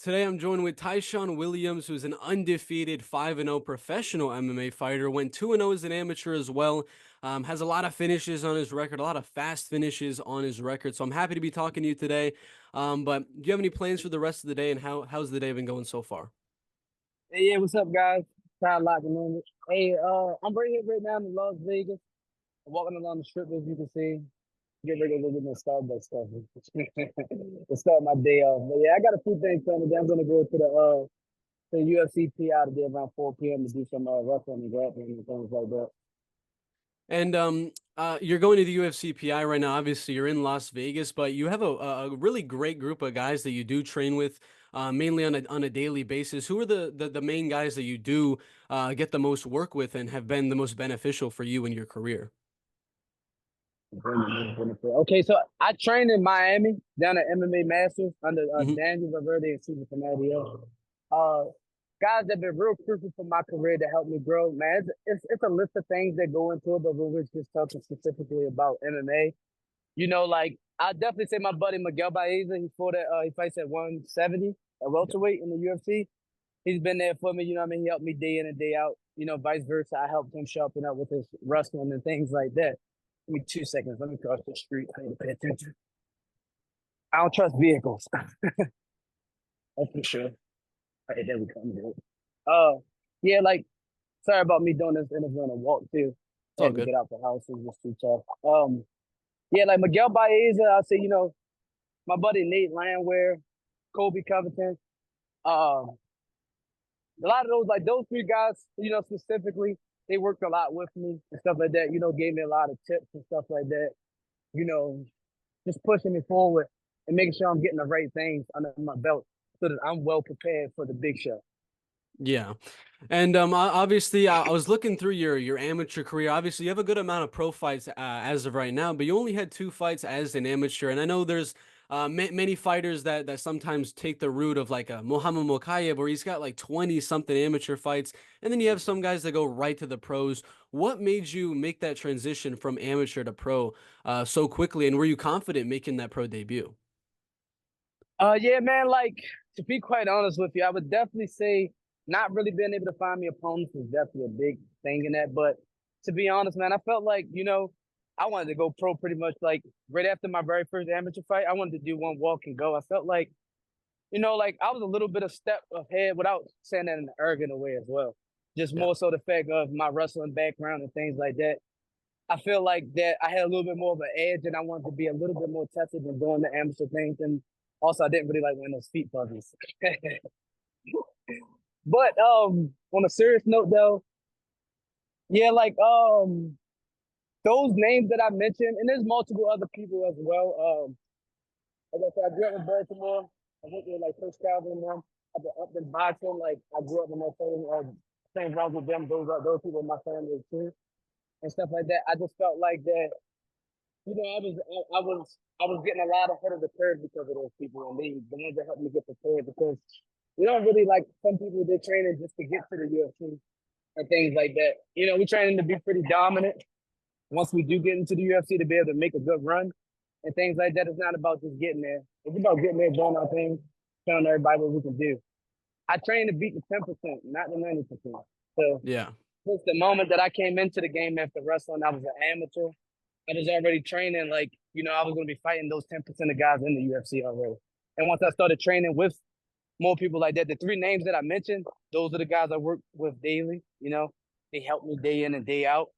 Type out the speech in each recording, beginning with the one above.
Today I'm joined with Tyshawn Williams, who's an undefeated 5-0 professional MMA fighter, went 2-0 as an amateur as well, has a lot of finishes on his record, a lot of fast finishes on his record. So I'm happy to be talking to you today. But do you have any plans for the rest of the day, and how's the day been going so far? Hey, yeah, what's up, guys? Try locking in. Hey, I'm right here right now in Las Vegas. I'm walking along the strip, as you can see. Get ready to look at my Starbucks stuff to start my day off. But yeah, I got a few things planned today. I'm gonna go to the UFC PI today around 4 p.m. to do some wrestling and grappling and things like that. And you're going to the UFC PI right now. Obviously, you're in Las Vegas, but you have a really great group of guys that you do train with, mainly on a daily basis. Who are the main guys that you do get the most work with and have been the most beneficial for you in your career? Okay, so I trained in Miami down at MMA Masters under Hmm. Daniel Valverde and Cesar Camadio. Uh, Guys that have been real crucial for my career to help me grow. Man, it's a list of things that go into it, but we're just talking specifically about MMA. Like I definitely say my buddy Miguel Baeza. He fights at 170 at welterweight in the UFC. He's been there for me. You know what I mean? He helped me day in and day out. Vice versa. I helped him sharpen up with his wrestling and things like that. Give me 2 seconds. Let me cross the street. I need to pay attention. I don't trust vehicles. That's for sure. All right, there we come, dude. Yeah, like, sorry about me doing this interview on a walk too. It's I all had to good. get out the house. It was just too tough. Yeah, like Miguel Baeza, I say, my buddy Nate Landwehr, Kobe Covington. Um, a lot of those three guys, specifically, they worked a lot with me and stuff like that. Gave me a lot of tips and stuff like that. You know, just pushing me forward and making sure I'm getting the right things under my belt so that I'm well prepared for the big show. Yeah. And obviously, I was looking through your amateur career. Obviously, you have a good amount of pro fights as of right now, but you only had two fights as an amateur. And I know there's many fighters that sometimes take the route of like a Muhammad Mokayev, where he's got like 20 something amateur fights, and then you have some guys that go right to the pros. What made you make that transition from amateur to pro so quickly, and were you confident making that pro debut? Yeah, man. Like to be quite honest with you, I would definitely say not really being able to find me opponents is definitely a big thing in that. But to be honest, man, I felt like I wanted to go pro pretty much like right after my very first amateur fight. I wanted to do one walk and go. I felt like like I was a little bit of step ahead without saying that in an arrogant way as well. Just Yeah. more so the fact of my wrestling background and things like that. I feel like that I had a little bit more of an edge and I wanted to be a little bit more tested than doing the amateur things. And also I didn't really like wearing those feet fuzzies. But on a serious note though, yeah, like those names that I mentioned, and there's multiple other people as well. Like I said, I grew up in Baltimore. I went there like Coach Calvin and them. Up in boxing, like I grew up in that same rounds with them. Those people in my family too, and stuff like that. I just felt like that. I was getting a lot ahead of the curve because of those people, and the ones that helped me get prepared. Because we don't really like some people they're training just to get to the UFC and things like that. We're training to be pretty dominant once we do get into the UFC to be able to make a good run and things like that. It's not about just getting there. It's about getting there, doing our thing, showing everybody what we can do. I train to beat the 10%, not the 90%. So Yeah. since the moment that I came into the game after wrestling, I was an amateur. I was already training like, I was going to be fighting those 10% of guys in the UFC already. And once I started training with more people like that, the three names that I mentioned, those are the guys I work with daily. They help me day in and day out,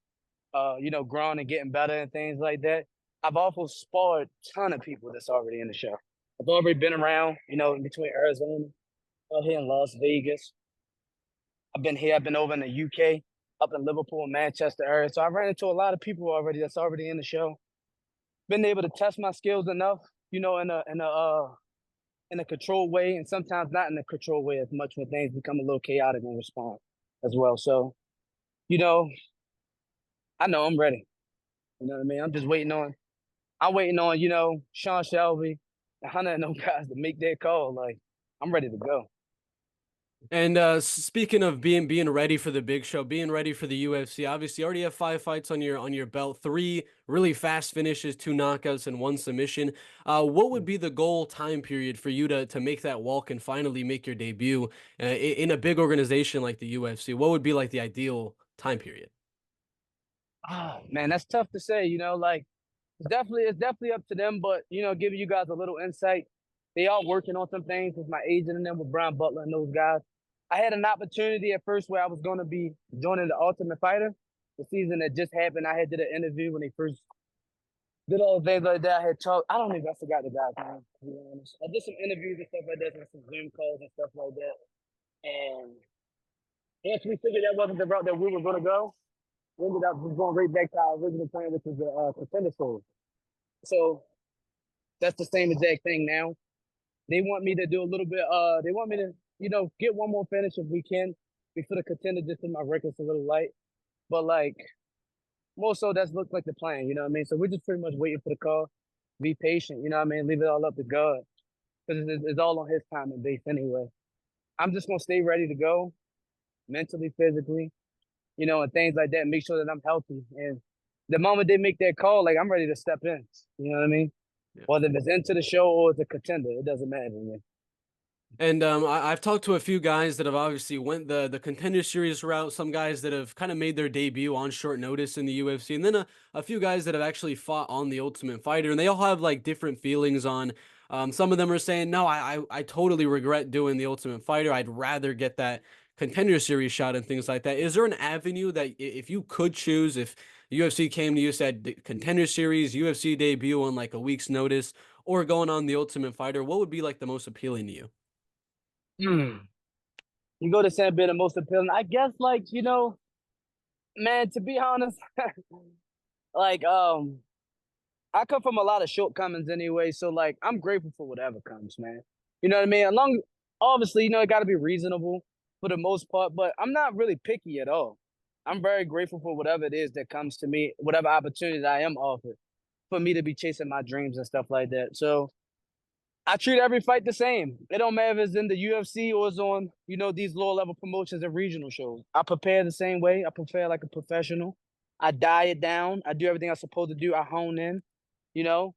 growing and getting better and things like that. I've also sparred a ton of people that's already in the show. I've already been around, in between Arizona, out here in Las Vegas. I've been over in the UK, up in Liverpool and Manchester area. So I ran into a lot of people already that's already in the show. Been able to test my skills enough, in a controlled way, and sometimes not in a controlled way as much when things become a little chaotic in response as well. So, you know, I know I'm ready. You know what I mean? I'm waiting on, Sean Shelby and Hunter and those guys to make their call. Like, I'm ready to go. And speaking of being ready for the big show, being ready for the UFC, obviously you already have 5 fights on your belt, three really fast finishes, two knockouts, and one submission. What would be the goal time period for you to make that walk and finally make your debut in a big organization like the UFC? What would be like the ideal time period? Ah, man, that's tough to say. Like it's definitely up to them. But giving you guys a little insight, they are working on some things with my agent and them with Brian Butler and those guys. I had an opportunity at first where I was going to be joining the Ultimate Fighter. The season that just happened, I had did an interview when they first did all the things like that. I had talked. I don't even. I forgot the guy's name. To be honest, I did some interviews and stuff like that, and some Zoom calls and stuff like that. And once we figured that wasn't the route that we were going to go, we ended up just going right back to our original plan, which was the contender series. So that's the same exact thing now. They want me to do a little bit. They want me to, get one more finish if we can before the contender, just in my record's a little light. But like more so, that's looks like the plan. You know what I mean? So we're just pretty much waiting for the call. Be patient. You know what I mean? Leave it all up to God because it's all on His time and base anyway. I'm just gonna stay ready to go mentally, physically, and things like that. Make sure that I'm healthy. And the moment they make that call, like I'm ready to step in. You know what I mean? Whether it's into the show or it's a contender, it doesn't matter to me. And I've talked to a few guys that have obviously went the contender series route. Some guys that have kind of made their debut on short notice in the UFC, and then a few guys that have actually fought on the Ultimate Fighter, and they all have like different feelings on. Some of them are saying, "No, I totally regret doing the Ultimate Fighter. I'd rather get that contender series shot and things like that." Is there an avenue that if you could choose, if UFC came to you said contender series, UFC debut on like a week's notice, or going on the Ultimate Fighter, what would be like the most appealing to you? Mm. You go to San Bit the most appealing. I guess, like, man, to be honest, like, I come from a lot of shortcomings anyway. So, like, I'm grateful for whatever comes, man. You know what I mean? Obviously, it got to be reasonable for the most part, but I'm not really picky at all. I'm very grateful for whatever it is that comes to me, whatever opportunities I am offered for me to be chasing my dreams and stuff like that. So, I treat every fight the same. It don't matter if it's in the UFC or it's on, these lower level promotions and regional shows. I prepare the same way. I prepare like a professional. I diet down. I do everything I'm supposed to do. I hone in, you know.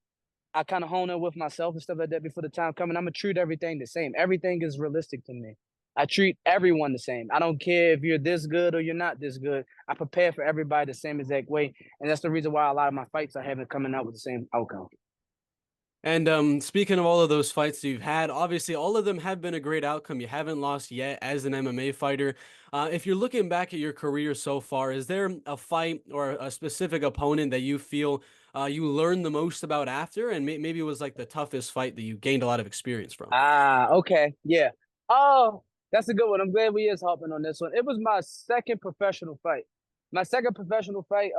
I kind of hone in with myself and stuff like that before the time coming. I'm gonna treat everything the same. Everything is realistic to me. I treat everyone the same. I don't care if you're this good or you're not this good. I prepare for everybody the same exact way, and that's the reason why a lot of my fights I haven't coming out with the same outcome. And speaking of all of those fights you've had, obviously all of them have been a great outcome. You haven't lost yet as an MMA fighter. If you're looking back at your career so far, is there a fight or a specific opponent that you feel you learned the most about after, and maybe it was like the toughest fight that you gained a lot of experience from? Ah, okay. Yeah. Oh, that's a good one. I'm glad we is hopping on this one. It was my second professional fight. My second professional fight.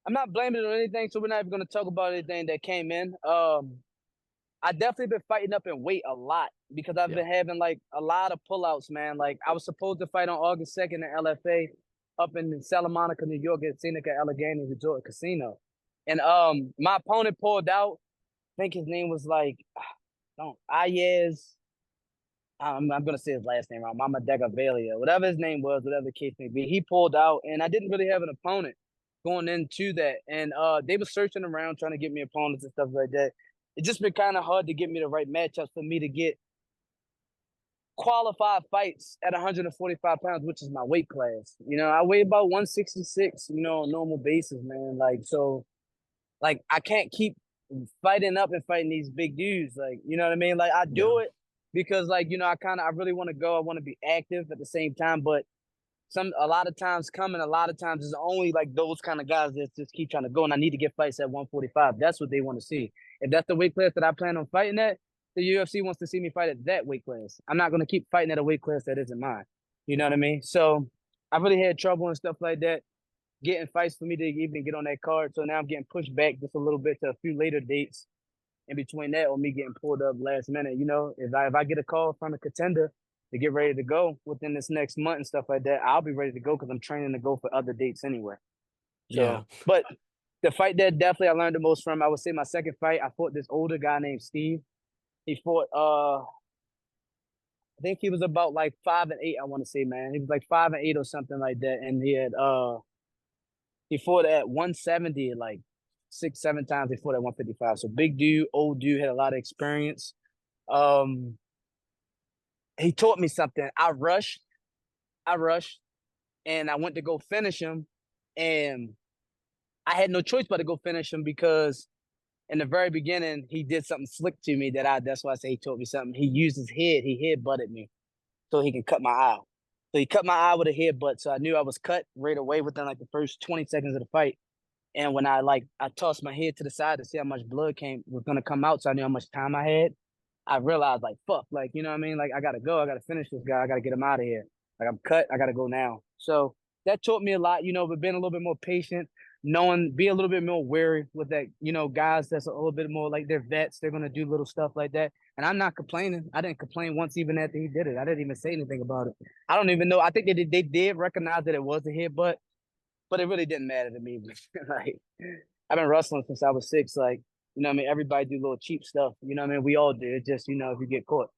I'm not blaming it on anything, so we're not even gonna talk about anything that came in. I definitely been fighting up in weight a lot because I've Yeah. been having like a lot of pullouts, man. Like I was supposed to fight on August 2nd in LFA up in Santa Monica, New York at Seneca Allegheny Resort Casino. And my opponent pulled out. I think his name was like don't Ayez. I'm gonna say his last name wrong. Mama Degavalia, whatever his name was, whatever the case may be. He pulled out, and I didn't really have an opponent going into that. And they were searching around trying to get me opponents and stuff like that. It just been kind of hard to get me the right matchups for me to get qualified fights at 145 pounds, which is my weight class. I weigh about 166. On a normal basis, man. Like so, like I can't keep fighting up and fighting these big dudes. Like, you know what I mean? Like I Yeah. do it because like, I really want to go. I want to be active at the same time, but a lot of times coming, a lot of times it's only like those kind of guys that just keep trying to go. And I need to get fights at 145. That's what they want to see. If that's the weight class that I plan on fighting at, the UFC wants to see me fight at that weight class. I'm not going to keep fighting at a weight class that isn't mine. You know what I mean? So I really had trouble and stuff like that getting fights for me to even get on that card. So now I'm getting pushed back just a little bit to a few later dates in between that or me getting pulled up last minute. If I get a call from a contender to get ready to go within this next month and stuff like that, I'll be ready to go because I'm training to go for other dates anyway. Yeah. So, but the fight that definitely I learned the most from, I would say my second fight, I fought this older guy named Steve. He fought I think he was about like 5-8, I want to say, man. He was like 5-8 or something like that. And he fought at 170 like 6, 7 times before that 155. So big dude, old dude, had a lot of experience. Um, he taught me something. I rushed, and I went to go finish him, and I had no choice but to go finish him because in the very beginning he did something slick to me that's why I say he taught me something. He used his head, he head butted me so he can cut my eye. So he cut my eye with a headbutt. So I knew I was cut right away within like the first 20 seconds of the fight. And when I tossed my head to the side to see how much blood was gonna come out, so I knew how much time I had. I realized like fuck, like you know what I mean? Like I gotta go, I gotta finish this guy, I gotta get him out of here. Like I'm cut, I gotta go now. So that taught me a lot, but being a little bit more patient, be a little bit more wary with that, guys that's a little bit more like they're vets, they're gonna do little stuff like that. And I'm not complaining. I didn't complain once even after he did it. I didn't even say anything about it. I don't even know. I think they did recognize that it was a hit, but it really didn't matter to me. Like I've been wrestling since I was 6. Like, what I mean? Everybody do little cheap stuff. What I mean? We all do. It's just, if you get caught.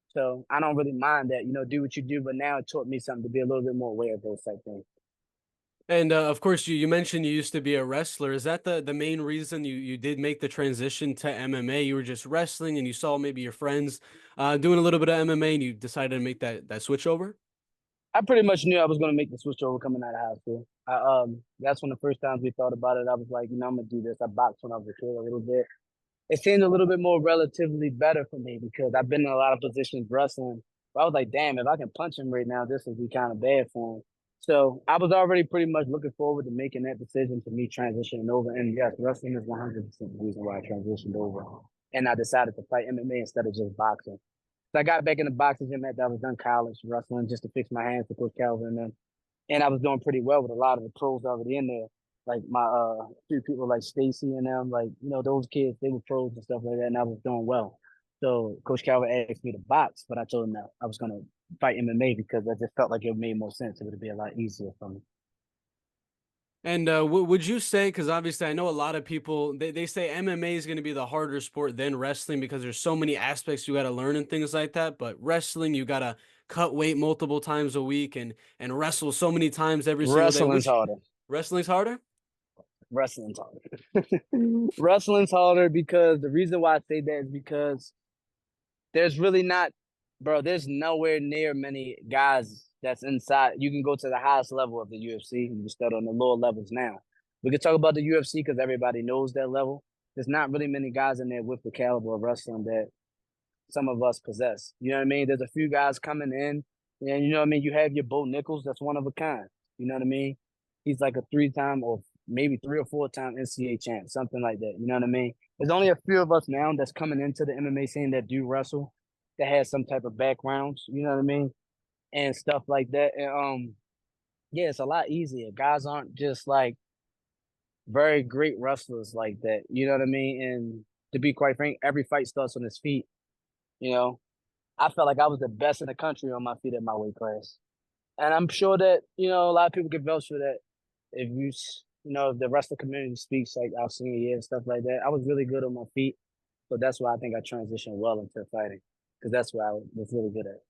So I don't really mind that, do what you do. But now it taught me something to be a little bit more aware of those type things. And of course, you mentioned you used to be a wrestler. Is that the main reason you did make the transition to MMA? You were just wrestling and you saw maybe your friends doing a little bit of MMA and you decided to make that switch over? I pretty much knew I was going to make the switch over coming out of high school. That's when the first times we thought about it. I was like, I'm gonna do this. I boxed when I was a kid a little bit. It seemed a little bit more relatively better for me because I've been in a lot of positions wrestling. But I was like, damn, if I can punch him right now, this would be kind of bad for him. So I was already pretty much looking forward to making that decision to me transitioning over. And yes, wrestling is 100% the reason why I transitioned over. And I decided to fight MMA instead of just boxing. So I got back in the boxing gym after I was done college wrestling just to fix my hands to Coach Calvin and them. And I was doing pretty well with a lot of the pros already in there. Like my few people like Stacy and them, like, those kids, they were pros and stuff like that, and I was doing well. So Coach Calvin asked me to box, but I told him that I was gonna fight MMA because I just felt like it made more sense. It would be a lot easier for me. And would you say, because obviously I know a lot of people, they say MMA is going to be the harder sport than wrestling because there's so many aspects you got to learn and things like that. But wrestling, you got to cut weight multiple times a week and wrestle so many times every single day. Wrestling's Which harder. wrestling's harder? Wrestling's harder. Wrestling's harder because the reason why I say that is because there's really not, bro. There's nowhere near many guys that's inside. You can go to the highest level of the UFC. You can start on the lower levels now. We can talk about the UFC because everybody knows that level. There's not really many guys in there with the caliber of wrestling that some of us possess. You know what I mean? There's a few guys coming in, and you know what I mean. You have your Bo Nichols, that's one of a kind. You know what I mean? He's like a 3-time or maybe 3 or 4-time NCAA champ, something like that. You know what I mean? There's only a few of us now that's coming into the MMA scene that do wrestle, that has some type of backgrounds. You know what I mean? And stuff like that. And yeah, it's a lot easier. Guys aren't just like very great wrestlers like that. You know what I mean? And to be quite frank, every fight starts on his feet. You know, I felt like I was the best in the country on my feet at my weight class. And I'm sure that, a lot of people can vouch for that. If if the rest of the community speaks like our senior year and stuff like that, I was really good on my feet. So that's why I think I transitioned well into fighting because that's what I was really good at.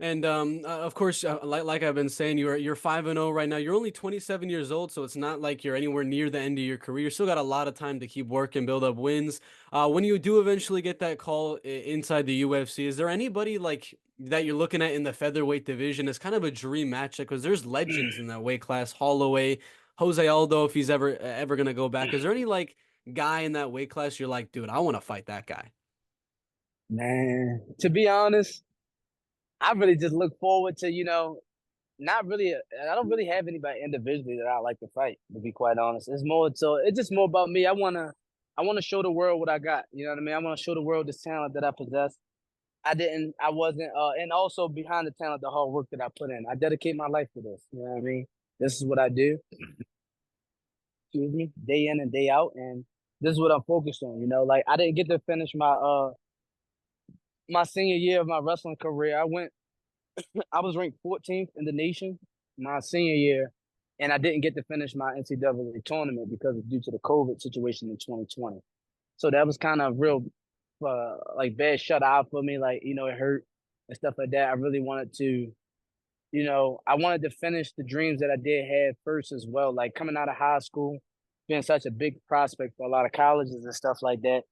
And of course, like I've been saying, you're 5-0 right now. You're only 27 years old, so it's not like you're anywhere near the end of your career. You still got a lot of time to keep working, build up wins. When you do eventually get that call inside the UFC, is there anybody like that you're looking at in the featherweight division as kind of a dream matchup? Because there's legends in that weight class, Holloway, Jose Aldo, if he's ever gonna go back. Is there any like guy in that weight class you're like, dude, I want to fight that guy? Man, to be honest, I really just look forward to, not really. I don't really have anybody individually that I like to fight. To be quite honest, it's just more about me. I wanna show the world what I got. You know what I mean? I want to show the world this talent that I possess. I wasn't, and also behind the talent, the hard work that I put in. I dedicate my life to this. You know what I mean? This is what I do. Excuse me, day in and day out, and this is what I'm focused on. Like I didn't get to finish my senior year of my wrestling career. I was ranked 14th in the nation my senior year, and I didn't get to finish my NCAA tournament because of due to the COVID situation in 2020. So that was kind of real, like bad shut out for me. Like it hurt. and stuff like that. I really wanted to, I wanted to finish the dreams that I did have first as well. Like coming out of high school, being such a big prospect for a lot of colleges and stuff like that.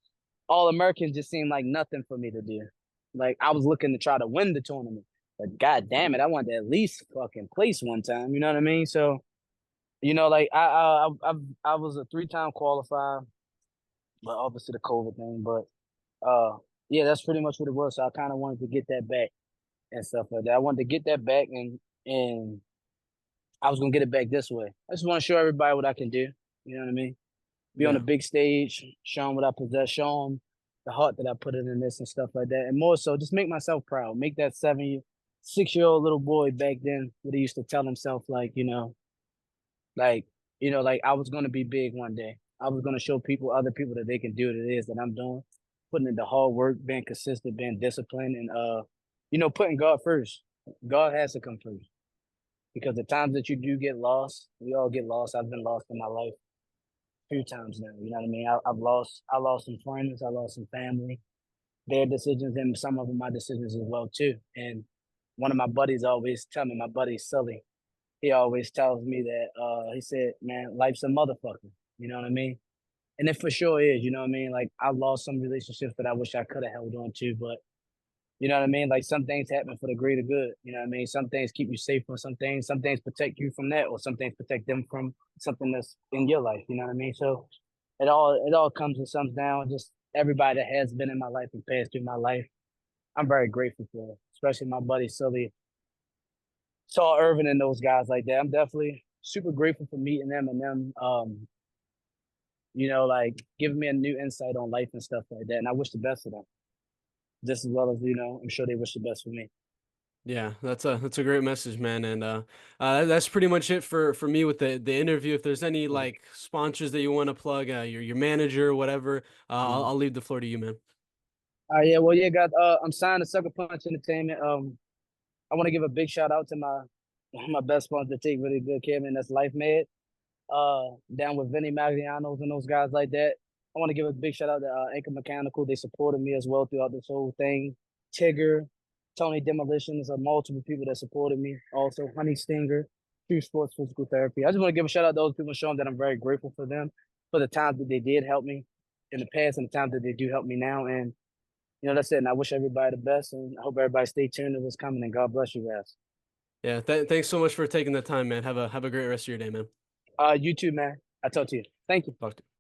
All Americans just seemed like nothing for me to do. Like I was looking to try to win the tournament, but god damn it, I wanted to at least fucking place one time. You know what I mean? So like I was a 3-time qualifier, but obviously the COVID thing. But yeah, that's pretty much what it was. So I kind of wanted to get that back and stuff like that. I wanted to get that back, and I was gonna get it back this way. I just want to show everybody what I can do. You know what I mean? Be on a Yeah. big stage, show them what I possess, show them the heart that I put in this and stuff like that. And more so, just make myself proud. Make that 6-year-old little boy back then what he used to tell himself, like, like I was gonna be big one day. I was gonna show other people that they can do what it is that I'm doing, putting in the hard work, being consistent, being disciplined, and putting God first. God has to come first. Because the times that you do get lost, we all get lost. I've been lost in my life a few times now. You know what I mean? I lost some friends, I lost some family, their decisions, and some of them my decisions as well too. And one of my buddies always tell me, my buddy Sully, he always tells me that he said, "Man, life's a motherfucker." You know what I mean? And it for sure is. You know what I mean? Like I lost some relationships that I wish I could have held on to, but you know what I mean? Like some things happen for the greater good. You know what I mean? Some things keep you safe from some things protect you from that, or some things protect them from something that's in your life. You know what I mean? So it all comes and sums down. Just everybody that has been in my life and passed through my life, I'm very grateful for, especially my buddy Sully, Saul Irvin, and those guys like that. I'm definitely super grateful for meeting them and them, like giving me a new insight on life and stuff like that. And I wish the best of them, just as well as I'm sure they wish the best for me. Yeah, that's a great message, man. And that's pretty much it for me with the interview. If there's any like sponsors that you want to plug, your manager, whatever, I'll leave the floor to you, man. Yeah, well, yeah, guys. I'm signed to Sucker Punch Entertainment. I want to give a big shout out to my best sponsor that take really good care of me, and that's Life Med. Down with Vinny Maglianos and those guys like that. I want to give a big shout out to Anchor Mechanical. They supported me as well throughout this whole thing. Tigger, Tony Demolition, there's multiple people that supported me. Also, Honey Stinger, True Sports Physical Therapy. I just want to give a shout out to those people, show them that I'm very grateful for them, for the times that they did help me in the past and the times that they do help me now. And that's it. And I wish everybody the best, and I hope everybody stay tuned to what's coming. And God bless you guys. Yeah, thanks so much for taking the time, man. Have a great rest of your day, man. You too, man. I talk to you. Thank you. Talk to